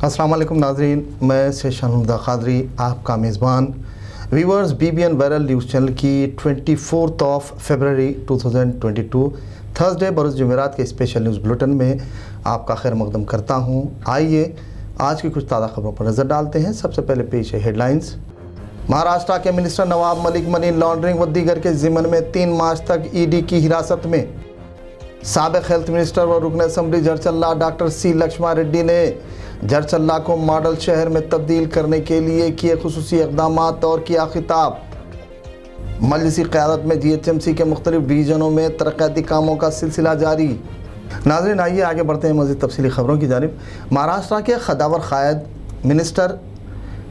अस्सलाम वालेकुम नाज़रीन, मैं सेशन क़ादरी आपका मेज़बान viewers BBN viral news channel की 24 फरवरी 2022 थर्सडे बरोज़ जुमेरात के स्पेशल न्यूज़ बुलेटिन में आपका खैर मक़दम करता हूँ। आइए आज की कुछ ताज़ा खबरों पर नज़र डालते हैं। सबसे पहले पेश है हेडलाइंस। महाराष्ट्र के minister Nawab Malik money laundering व दीगर के ज़िम्मन में 3 मार्च तक ED की हिरासत में। साबिक़ हेल्थ मिनिस्टर व रुकन assembly Jadcherla doctor C Lakshman Reddy ने जरचल्ला को मॉडल शहर में तब्दील करने के लिए किए खुसूसी इक़दाम और किया खिताब। मजलिसी क़यादत में GHMC के मुख्तलिफ डिवीज़नों में तरक्याती कामों का सिलसिला जारी। नाज़रीन, आइए आगे बढ़ते हैं मज़ीद तफसीली खबरों की जानिब। महाराष्ट्र के खदावर क़ायद मिनिस्टर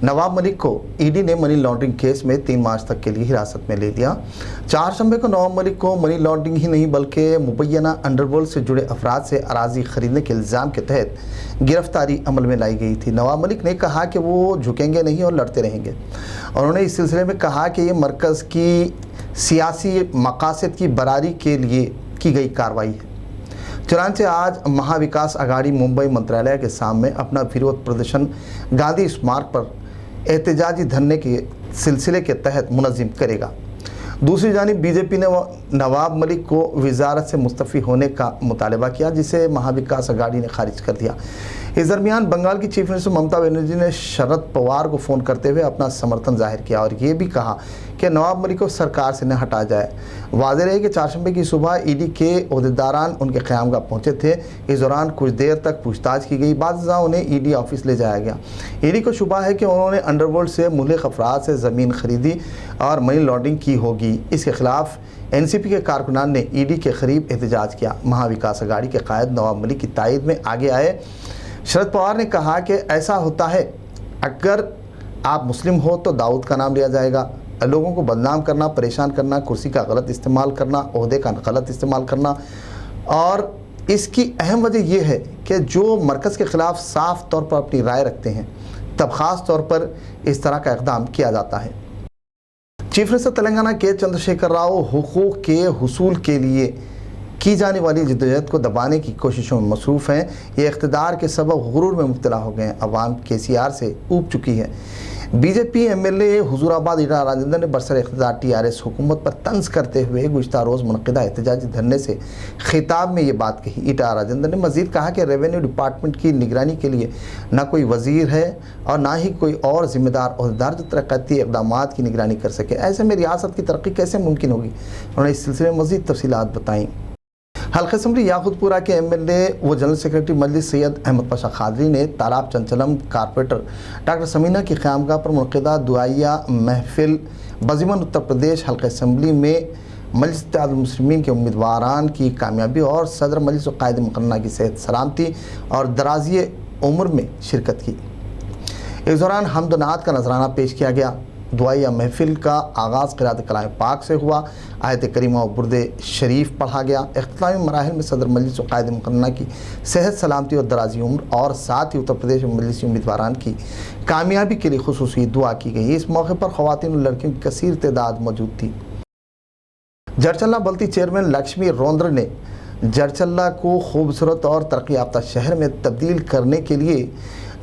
नवाब मलिक को ED ने मनी लॉन्ड्रिंग केस में 3 मार्च तक के लिए हिरासत में ले लिया। 4 शंबे को नवाब मलिक को मनी लॉन्ड्रिंग ही नहीं बल्कि मुबैना अंडरवर्ल्ड से जुड़े अफराद से अराज़ी ख़रीदने के इल्ज़ाम के तहत गिरफ्तारी अमल में लाई गई थी। नवाब मलिक ने कहा कि वो झुकेंगे नहीं और लड़ते रहेंगे। उन्होंने इस सिलसिले में कहा कि ये मरकज़ की सियासी मकासद की बरारी के लिए की गई कार्रवाई है। चुनांचे आज महाविकास आघाड़ी मुंबई मंत्रालय के सामने अपना विरोध प्रदर्शन गांधी स्मारक पर एहतजाजी धरने के सिलसिले के तहत मुनज़्ज़म करेगा। दूसरी जानिब BJP ने नवाब मलिक को वज़ारत से मुस्तफ़ी होने का मुतालबा किया, जिसे महाविकास आघाड़ी ने खारिज कर दिया। इस दरमियान बंगाल की चीफ मिनिस्टर ममता बनर्जी ने शरद पवार को फ़ोन करते हुए अपना समर्थन जाहिर किया और ये भी कहा कि नवाब मलिक को सरकार से न हटाया जाए। वाज़ेह रहे कि 4 शंबे की सुबह ED के ओहदेदारान उनके क़यामगाह पहुँचे थे। इस दौरान कुछ देर तक पूछताछ की गई। बाद उन्हें ED ऑफिस ले जाया गया। ED को शुबा है कि उन्होंने अंडरवर्ल्ड से मुल्क अफराद से ज़मीन खरीदी और मनी लॉन्ड्रिंग की होगी। इसके खिलाफ NCP के कारकुनान ने ED के करीब एहतजाज किया। महाविकास आघाड़ी के कायद नवाब मलिक की तायद में आगे आए शरद पवार ने कहा कि ऐसा होता है, अगर आप मुस्लिम हो तो दाऊद का नाम लिया जाएगा। लोगों को बदनाम करना, परेशान करना, कुर्सी का गलत इस्तेमाल करना, ओहदे का गलत इस्तेमाल करना, और इसकी अहम वजह यह है कि जो मरकज़ के ख़िलाफ़ साफ़ तौर पर अपनी राय रखते हैं तब ख़ास तौर पर इस तरह का इक़दाम किया जाता है। चीफ मिनिस्टर तेलंगाना के चंद्रशेखर राव हुकूक़ के हुसूल के लिए की जाने वाली जद्दोजहद को दबाने की कोशिशों में मसरूफ़ हैं। ये इक़्तिदार के सबब गुरूर में मुब्तला हो गए हैं। अवाम KCR से ऊब चुकी है। BJP MLA हुजूराबाद ईटा राजेंद्र ने बरसर इक़्तिदार TRS हुकूमत पर तंज़ करते हुए गुज़िश्ता रोज़ मुनक़िदा एहतजाजी धरने से खिताब में ये बात कही। ईटा राजेंद्र ने मज़ीद कहा कि रेवेन्यू डिपार्टमेंट की निगरानी के लिए ना कोई वज़ीर है और ना ही कोई और ज़िम्मेदार ओहदेदार जो तरक्याती इक़दामात की निगरानी कर सके। ऐसे में रियासत की तरक्की कैसे मुमकिन होगी? उन्होंने इस सिलसिले में मज़ीद तफ़सीलात बताईं। हल्का असम्बली याकुतपुरा के MLA व जनरल सेक्रेटरी मजलिस सैयद अहमद पाशा खादरी ने तालाब चंचलम कारपोरेटर डॉक्टर समीना की क़यामगाह पर मुनक़िदा दुआइया महफिल बज़ीमन उत्तर प्रदेश हल्का असम्बली में मजलिस इत्तेहादुल मुस्लिमीन के उम्मीदवारान की कामयाबी और सदर मजलिस व क़ायद मुक़र्रना की सेहत सलामती और दराज़ी उम्र में शिरकत की। इस दौरान हम्द व नात का नजराना पेश किया गया। दुआइया महफिल का आगाज़ क़िरात कलाम पाक से हुआ। आयत करीमा व बुर्दे शरीफ पढ़ा गया। इख्तितामी मराहिल में सदर मजलिस व क़ायद मुक़र्रना की सेहत सलामती और दराज़ी उम्र और साथ ही उत्तर प्रदेश में मजलिसी उम्मीदवारान की कामयाबी के लिए खुसूसी दुआ की गई। इस मौके पर ख़वातीन और लड़कियों की कसीर तादाद मौजूद थी। जरचल्ला बल्ती चेयरमैन लक्ष्मी रोंद्र ने जरचल्ला को खूबसूरत और तरक्की याफ्ता शहर में तब्दील करने के लिए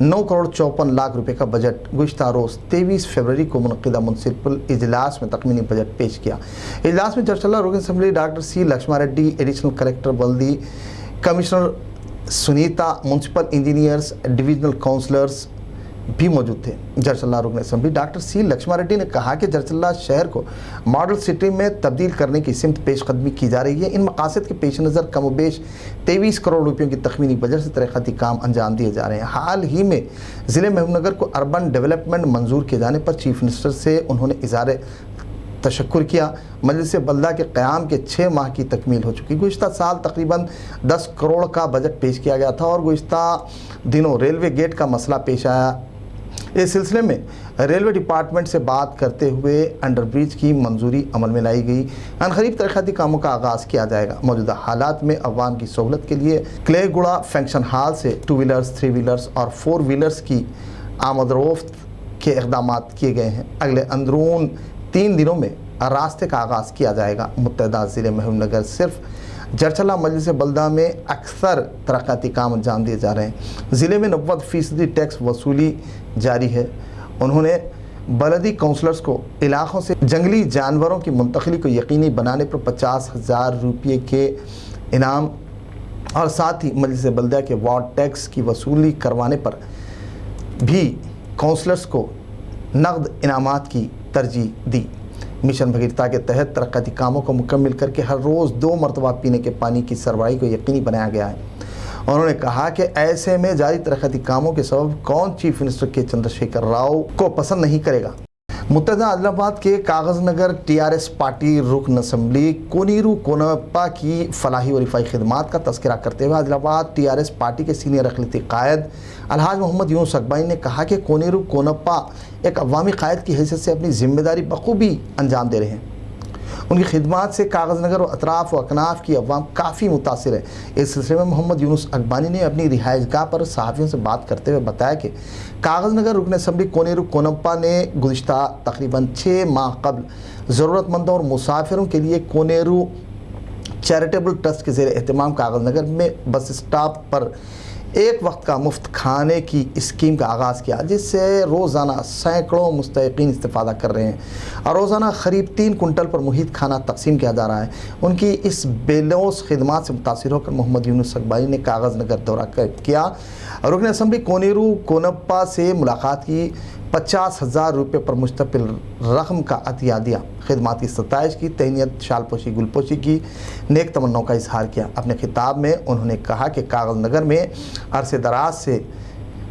9 करोड़ 54 लाख रुपए का बजट गुज़िश्ता रोज़ 23 फरवरी को मुनक़िदा म्युनिसिपल इजलास में तख़मीनी बजट पेश किया। इजलास में जरचल्ला रुकन assembly doctor C Lakshman Reddy, additional collector Baldi, commissioner Sunita, municipal engineers, divisional councillors भी मौजूद थे। जरचल्ला रुकन assembly doctor C Lakshman Reddy ने कहा कि जरचल्ला शहर को मॉडल सिटी में तब्दील करने की सिमत पेशकदमी की जा रही है। इन मकासद के पेश नज़र कम व बेश 23 करोड़ रुपयों की तख़मीनी बजट से तरक्याती काम अंजाम दिए जा रहे हैं। हाल ही में ज़िले महबूबनगर को अर्बन डेवलपमेंट मंजूर किए जाने पर चीफ मिनिस्टर से उन्होंने इज़हार तशक्कुर किया। मजलिस बल्दा के क़याम के 6 माह की तकमील हो चुकी। गुज़िश्ता साल तकरीबन 10 करोड़ का बजट पेश किया गया था और गुज़िश्ता दिनों रेलवे गेट का मसला पेश आया। इस सिलसिले में रेलवे डिपार्टमेंट से बात करते हुए अंडरब्रिज की मंजूरी अमल में लाई गई। अनक़रीब तरक्याती कामों का आगाज़ किया जाएगा। मौजूदा हालात में अवाम की सहूलत के लिए क्लेगुड़ा फंक्शन हॉल से 2 व्हीलर्स, 3 व्हीलर्स और 4 व्हीलर्स की आमदरफ्त के इक़दामात किए गए हैं। अगले अंदरून 3 दिनों में रास्ते का आगाज़ किया जाएगा। मुत्तहदा ज़िले महबूबनगर सिर्फ जरचला मजलिस बल्दा में अक्सर तरक्याती काम अंजाम दिए जा रहे हैं। ज़िले में 90% टैक्स वसूली जारी है। उन्होंने बलदी काउंसलर्स को इलाकों से जंगली जानवरों की मुंतकिली को यकीनी बनाने पर 50,000 रुपये के इनाम और साथ ही मजलिस बल्दा के वार्ड टैक्स की वसूली करवाने पर भी काउंसलर्स को नकद इनामात की तरजीह दी। मिशन भगीरथा के तहत तरक्याती कामों को मुकम्मल करके हर रोज़ 2 मरतबा पीने के पानी की सरबराही को यकीनी बनाया गया है। उन्होंने कहा कि ऐसे में जारी तरक्याती कामों के सबब कौन चीफ मिनिस्टर के चंद्रशेखर राव को पसंद नहीं करेगा। मुत्तहदा आदिलाबाद के कागज़ नगर टीआरएस पार्टी रुकन असम्बली कोनीरू कोनप्पा की फलाही व रिफाई खिदमात का तस्करा करते हुए आदिलाबाद टीआरएस पार्टी के सीनियर अक़लियती कायद अलहाज मोहम्मद यूनुस अकबानी ने कहा कि कोनीरू कोनप्पा एक अवामी कायद की हैसियत से अपनी ज़िम्मेदारी बखूबी अंजाम दे रहे हैं। उनकी खिदमात से कागज़ नगर व अतराफ़ व अकनाफ़ की अवाम काफ़ी मुतासिर है। इस सिलसिले में मोहम्मद यूनुस अकबानी ने अपनी रिहाइशगाह पर सहाफ़ियों से बात करते हुए बताया कि कागज़ नगर रुकन असम्बली कोनेरू कोनप्पा ने गुज़िश्ता तकरीबन 6 माह कबल ज़रूरतमंदों और मुसाफिरों के लिए कोनेरू चैरिटेबल ट्रस्ट के ज़ेर एहतमाम कागज़ नगर में बस स्टॉप पर एक वक्त का मुफ्त खाने की स्कीम का आगाज़ किया, जिससे रोज़ाना सैकड़ों मुस्तहिक़ीन इस्तिफ़ादा कर रहे हैं और रोज़ाना करीब 3 कुंटल पर मुहित खाना तकसीम किया जा रहा है। उनकी इस बेलौस खिदमात से मुतासिर होकर मोहम्मद यूनुस अकबानी ने कागज़ नगर दौरा किया और रुकन असम्बली कोनेरू कोनप्पा से मुलाकात की, 50,000 रुपये पर मुश्तमिल रकम का अतिया दिया, खिदमात की सताइश की, तहनीत शालपोशी गुलपोशी की, नेक तमन्नाओं का इजहार किया। अपने खिताब में उन्होंने कहा कि कागज़ नगर में अरसे दराज से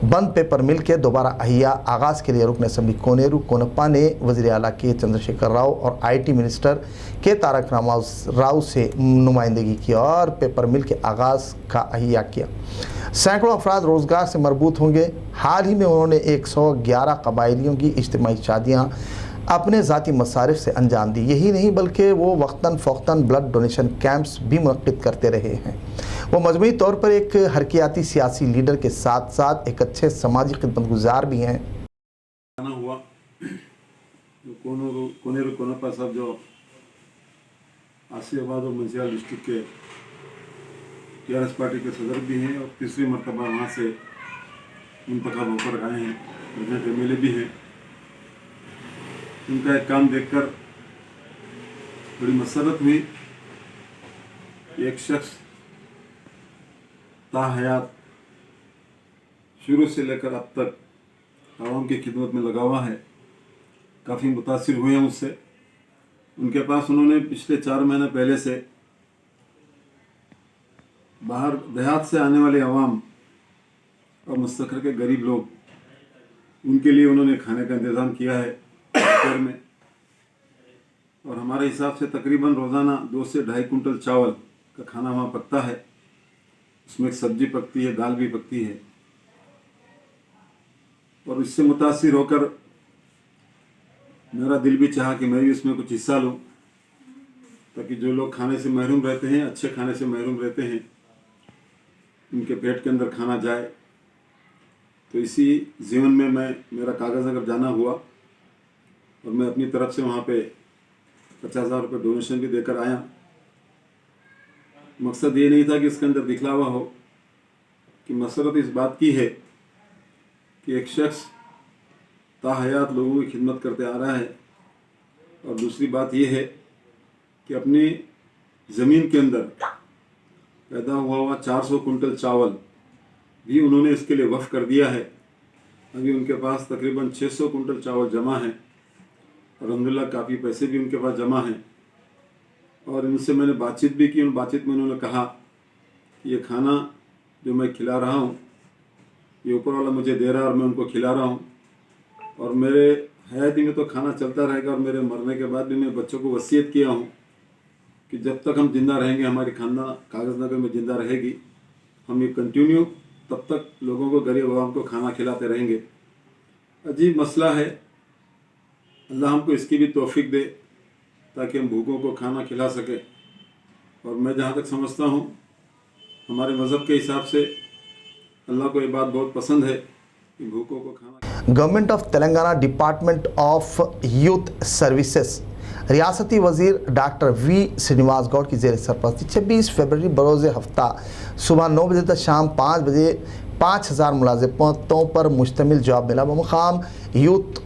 बंद पेपर मिल के दोबारा अहिया आगाज़ के लिए रुकन असम्बली कोनेरू कोनप्पा ने वज़ीर आला के चंद्रशेखर राव और IT मिनिस्टर के तारक राव से नुमाइंदगी की और पेपर मिल के आगाज़ का अहिया किया। सैकड़ों अफराद रोज़गार से मरबूत होंगे। हाल ही में उन्होंने 111 कबायलियों की इज्तिमाई शादियाँ अपने ज़ाती मसारिफ से अंजाम दी। यही नहीं बल्कि वो वक्तन फ़ौक्तन ब्लड डोनेशन कैंप्स भी मुनक़्क़िद करते रहे हैं। वो मजमूई तौर पर एक हरकियाती सियासी लीडर के साथ साथ एक अच्छे समाजी खिदमतगुजार भी हैं। हुआ कोनेरू कोनप्पा साहब जो आसिफाबाद और मंचियाल डिस्ट्रिक्ट के टीआरएस पार्टी के सदर भी हैं और तीसरी मरतबा वहाँ से मुंतखब होकर आए हैं, प्रेसिडेंट MLA भी हैं। उनका एक काम देखकर बड़ी मसरत हुई। एक शख्स ताहयात शुरू से लेकर अब तक आवाम की खिदमत में लगा हुआ है। काफ़ी मुतासिर हुए हैं उससे। उनके पास उन्होंने पिछले 4 महीने पहले से बाहर देहात से आने वाले आवाम और मुस्तकर के गरीब लोग, उनके लिए उन्होंने खाने का इंतज़ाम किया है घर में। और हमारे हिसाब से तकरीबन रोज़ाना 2 से 2.5 कुंटल चावल का खाना वहाँ पकता है। उसमें एक सब्जी पकती है, दाल भी पकती है। और इससे मुतासिर होकर मेरा दिल भी चाहा कि मैं भी इसमें कुछ हिस्सा लूँ, ताकि जो लोग खाने से महरूम रहते हैं, अच्छे खाने से महरूम रहते हैं, उनके पेट के अंदर खाना जाए। तो इसी जीवन में मेरा कागज़ नगर जाना हुआ और मैं अपनी तरफ से वहाँ पे 50,000 रुपये डोनेशन भी देकर आया। मकसद ये नहीं था कि इसके अंदर दिखलावा हो, कि मसरत इस बात की है कि एक शख्स ताहयात लोगों की खिदमत करते आ रहा है। और दूसरी बात ये है कि अपनी ज़मीन के अंदर पैदा हुआ 400 कुंटल चावल भी उन्होंने इसके लिए वफ़ कर दिया है। अभी उनके पास तकरीबन 600 कुंटल चावल जमा है और अल्हम्दुलिल्लाह काफ़ी पैसे भी उनके पास जमा हैं। और इनसे मैंने बातचीत भी की। उन बातचीत में उन्होंने कहा कि ये खाना जो मैं खिला रहा हूँ, ये ऊपर वाला मुझे दे रहा है और मैं उनको खिला रहा हूँ। और मेरे हयाती में तो खाना चलता रहेगा और मेरे मरने के बाद भी मैं बच्चों को वसीयत किया हूँ कि जब तक हम ज़िंदा रहेंगे, हमारी खानदान कागज़ नगर में ज़िंदा रहेगी, हम ये कंटिन्यू तब तक लोगों को, गरीब आवाम को खाना खिलाते रहेंगे। अजीब मसला है। अल्लाह हमको इसकी भी तौफीक दे ताकि हम भूखों को खाना खिला सके। और मैं जहाँ तक समझता हूँ, हमारे मज़हब के हिसाब से अल्लाह को ये बात बहुत पसंद है कि भूखों को खाना। Government of Telangana department of youth services ریاستی وزیر ڈاکٹر وی سرینواس گوڑ کی زیر سرپرستی 26 فروری بروز ہفتہ صبح 9 بجے تک شام 5 بجے 5000 ملازمتوں پر مشتمل جاب میلہ بمقام یوتھ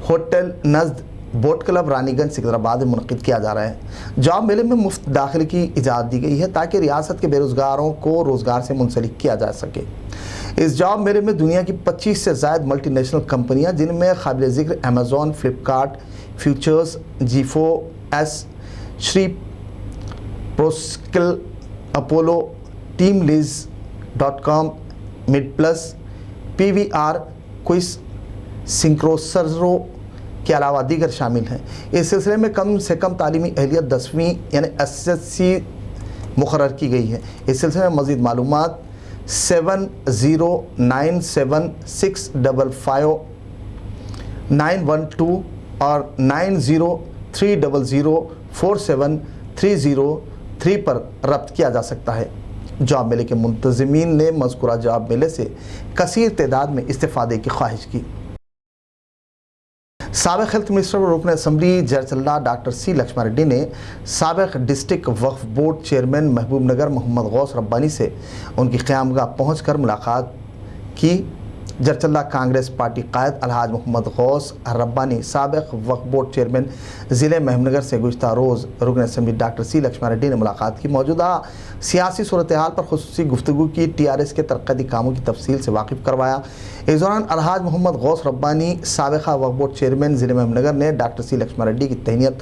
ہوٹل نزد بوٹ کلب رانی گنج سکندرآباد میں منعقد کیا جا رہا ہے۔ جاب میلے میں مفت داخلے کی اجازت دی گئی ہے تاکہ ریاست کے بے روزگاروں کو روزگار سے منسلک کیا جا سکے۔ اس جاب میلے میں دنیا کی 25 سے زائد ملٹی نیشنل کمپنیاں جن میں قابل ذکر Amazon, Flipkart, futures, G four S, Shri پروسکل، Apollo, TeamLease, MedPlus, P V R, Quess, Synchroserve کے علاوہ دیگر شامل ہیں۔ اس سلسلے میں کم سے کم تعلیمی اہلیت 10ویں یعنی SSC مقرر کی گئی ہے۔ اس سلسلے میں مزید معلومات 7097655912 اور 9030047303 پر رابطہ کیا جا سکتا ہے۔ جاب میلے کے منتظمین نے مذکورہ جاب میلے سے کثیر تعداد میں استفادے کی خواہش کی۔ سابق ہیلتھ منسٹر اور رکن assembly جرچلہ doctor C Lakshman ready نے سابق ڈسٹرکٹ وقف بورڈ چیئرمین محبوب نگر محمد غوث ربانی سے ان کی قیامگاہ پہنچ کر ملاقات کی۔ جرچلہ کانگریس پارٹی قائد الحاج محمد غوث ربانی سابق وقف بورڈ چیئرمین ضلع محبوب نگر سے گزشتہ روز رکن assembly doctor C Lakshman ready نے ملاقات کی۔ موجودہ سیاسی صورتحال پر خصوصی گفتگو کی، TRS کے ترقیاتی کاموں کی تفصیل سے واقف کروایا۔ اس دوران الحاج محمد غوث ربانی سابقہ وقف بورڈ چیئرمین ضلع محبوب نگر نے ڈاکٹر سی لکشمن ریڈی کی تہنیت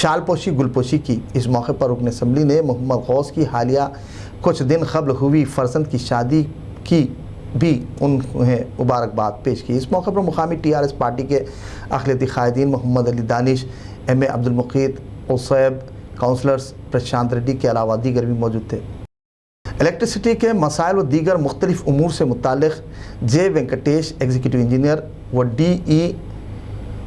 شال پوشی گل پوشی کی۔ اس موقع پر رکن اسمبلی نے محمد غوث کی حالیہ کچھ دن قبل ہوئی فرزند کی شادی کی بھی انہیں مبارکباد پیش کی۔ اس موقع پر مقامی TRS پارٹی کے اقلیتی قائدین محمد علی دانش، MA عبد المقیت، عصیب، کاؤنسلرز پرشانت ریڈی کے علاوہ دیگر بھی موجود تھے۔ الیکٹریسٹی کے مسائل و دیگر مختلف امور سے متعلق جے وینکٹیش ایگزیکٹو انجینئر و DE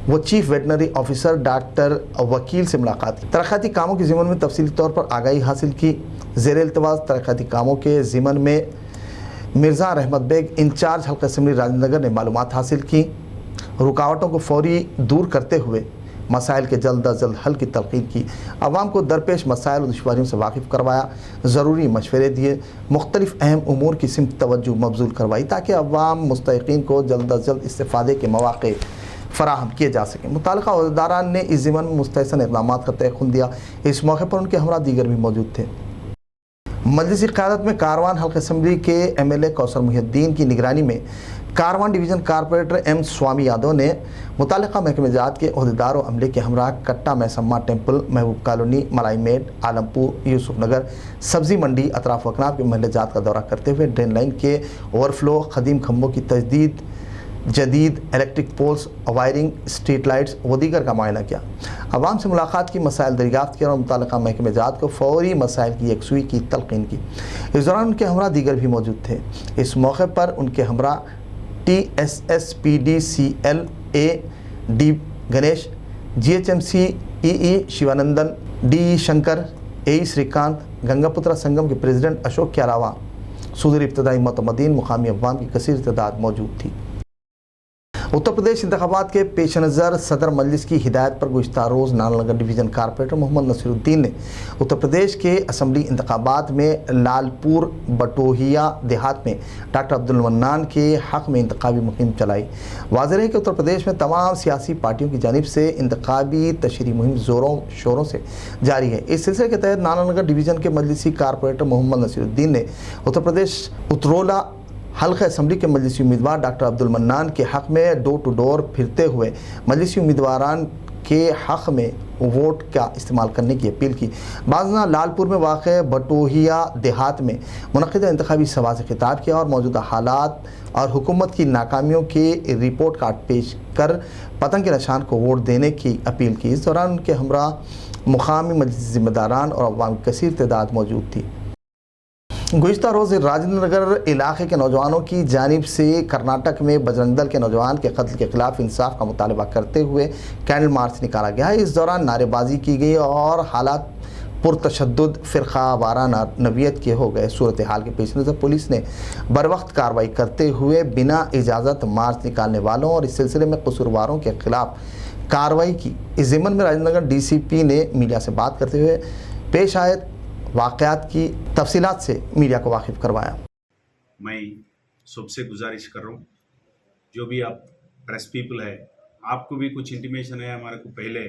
و چیف ویٹنری آفیسر ڈاکٹر وکیل سے ملاقات کی۔ ترقیاتی کاموں کے ضمن میں تفصیلی طور پر آگاہی حاصل کی۔ زیر التواء ترقیاتی کاموں کے ضمن میں مرزا رحمت بیگ انچارج حلقہ اسمبلی راجندر نگر نے معلومات حاصل کی۔ رکاوٹوں کو فوری دور کرتے ہوئے مسائل کے جلد از جلد حل کی تلقین کی۔ عوام کو درپیش مسائل و دشواریوں سے واقف کروایا، ضروری مشورے دیے، مختلف اہم امور کی سمت توجہ مبذول کروائی تاکہ عوام مستحقین کو جلد از جلد استفادے کے مواقع فراہم کیے جا سکیں۔ متعلقہ عہدیداران نے اس ضمن میں مستحسن اقدامات کا تیقن دیا۔ اس موقع پر ان کے ہمراہ دیگر بھی موجود تھے۔ مجلسی قیادت میں کاروان حلقہ اسمبلی کے MLA کوثر محی الدین کی نگرانی میں Karwan division corporator M Swamy Yadav نے متعلقہ محکمہ جات کے عہدیدار و عملے کے ہمراہ کٹا میسمہ ٹیمپل، محبوب کالونی، ملائی میٹ، عالمپور، یوسف نگر، سبزی منڈی، اطراف و اکناف کے محلے جات کا دورہ کرتے ہوئے ڈرین لائن کے اوور فلو، قدیم کھمبوں کی تجدید، جدید electric poles, wiring, street lights و دیگر کا معائنہ کیا۔ عوام سے ملاقات کی، مسائل دریافت کیا اور متعلقہ محکمہ جات کو فوری مسائل کی یکسوئی کی تلقین کی۔ اس دوران ان کے ہمراہ دیگر بھی موجود تھے۔ اس موقع پر ان کے ہمراہ TSSPDCL AD Ganesh, GHMC EE شیوانندن، DE Shankar, AE Srikkanth, Ganga پترا سنگم کے پریزیڈنٹ اشوک کے علاوہ صدور ابتدائی معتمدین مقامی عوام کی کثیر تعداد موجود تھی۔ اتر پردیش انتخابات کے پیش نظر صدر مجلس کی ہدایت پر گزشتہ روز نارائن نگر ڈویژن کارپوریٹر محمد نصیر الدین نے اتر پردیش کے اسمبلی انتخابات میں لال پور بٹوہیا دیہات میں ڈاکٹر عبد المنان کے حق میں انتخابی مہم چلائی۔ واضح ہے کہ اتر پردیش میں تمام سیاسی پارٹیوں کی جانب سے انتخابی تشہیری مہم زوروں شوروں سے جاری ہے۔ اس سلسلے کے تحت نارائن نگر ڈویژن کے مجلسی کارپوریٹر محمد نصیر الدین نے اتر پردیش اترولہ حلقہ اسمبلی کے مجلسی امیدوار ڈاکٹر عبد المنان کے حق میں ڈور ٹو ڈور پھرتے ہوئے مجلسی امیدواران کے حق میں ووٹ کا استعمال کرنے کی اپیل کی۔ بعض لال پور میں واقع بٹوہیا دیہات میں منعقدہ انتخابی سبھا سے خطاب کیا اور موجودہ حالات اور حکومت کی ناکامیوں کے رپورٹ کارڈ پیش کر پتنگ کے نشان کو ووٹ دینے کی اپیل کی۔ اس دوران ان کے ہمراہ مقامی مجلسی ذمہ داران اور عوام کی کثیر تعداد موجود تھی۔ گزشتہ روز راجندر نگر علاقے کے نوجوانوں کی جانب سے کرناٹک میں بجرنگ دل کے نوجوان کے قتل کے خلاف انصاف کا مطالبہ کرتے ہوئے کینڈل مارچ نکالا گیا۔ اس دوران نعرے بازی کی گئی اور حالات پرتشدد فرقہ وارانہ نوعیت کے ہو گئے۔ صورتحال کے پیش نظر پولیس نے بروقت کارروائی کرتے ہوئے بنا اجازت مارچ نکالنے والوں اور اس سلسلے میں قصورواروں کے خلاف कार्रवाई की। इस ज़िम्मन में राजेंद्र नगर डीसीपी ने मीडिया से बात करते हुए पेश आए वाक़यात की तफसीलात से मीडिया को वाकिफ़ करवाया। मैं सबसे गुजारिश कर रहा हूँ, जो भी आप प्रेस पीपल है, आपको भी कुछ इंटीमेशन है, हमारे को पहले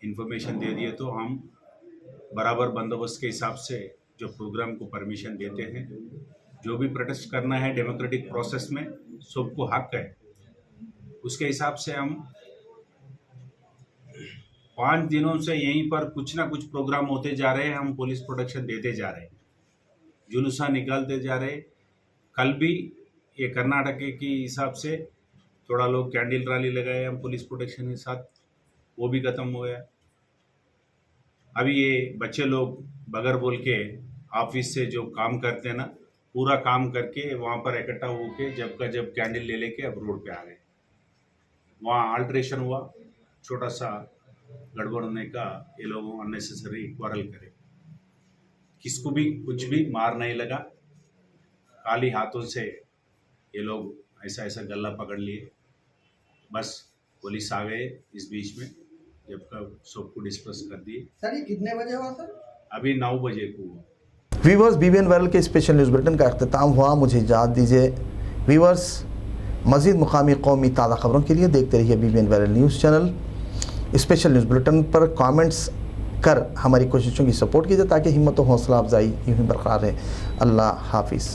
इन्फॉर्मेशन दे दिए तो हम बराबर बंदोबस्त के हिसाब से जो प्रोग्राम को परमिशन देते हैं। जो भी प्रोटेस्ट करना है डेमोक्रेटिक प्रोसेस में सबको हक है, उसके हिसाब से हम 5 दिनों से यहीं पर कुछ ना कुछ प्रोग्राम होते जा रहे हैं, हम पुलिस प्रोटेक्शन देते जा रहे हैं, जुलूसा निकालते जा रहे हैं। कल भी ये कर्नाटक के हिसाब से थोड़ा लोग कैंडल रैली लगाए हम पुलिस प्रोटेक्शन के साथ, वो भी ख़त्म हो गया। अभी ये बच्चे लोग बगैर बोल के ऑफिस से जो काम करते हैं ना, पूरा काम करके वहाँ पर इकट्ठा होके जब का जब कैंडल ले लेके अब रोड पे आ गए। वहाँ अल्ट्रेशन हुआ, छोटा सा गड़बड़ होने का, ये लोग अननेसेसरी क्वारल करे, किसको भी कुछ भी मार नहीं लगा, खाली हाथों से ये लोग ऐसा ऐसा गला पकड़ लिए। बस पुलिस आ गए इस बीच में, जब का सबको डिस्पर्स कर दिए। सर ये कितने बजे हुआ सर? अभी 9 बजे को हुआ। व्यूवर्स, बीबीएन वायरल के स्पेशल न्यूज़ बुलेटिन का अख्ताम हुआ। मुझे इजाज़त दीजिए। व्यूवर्स, मज़ीद मुकामी कौमी ताज़ा खबरों के लिए देखते रहिए BBN viral news channel. Special news bulletin पर कमेंट्स कर हमारी कोशिशों की सपोर्ट कीजिए ताकि हिम्मत और हौसला अफजाई यूँ ही बरकरार रहे। अल्लाह हाफिज़।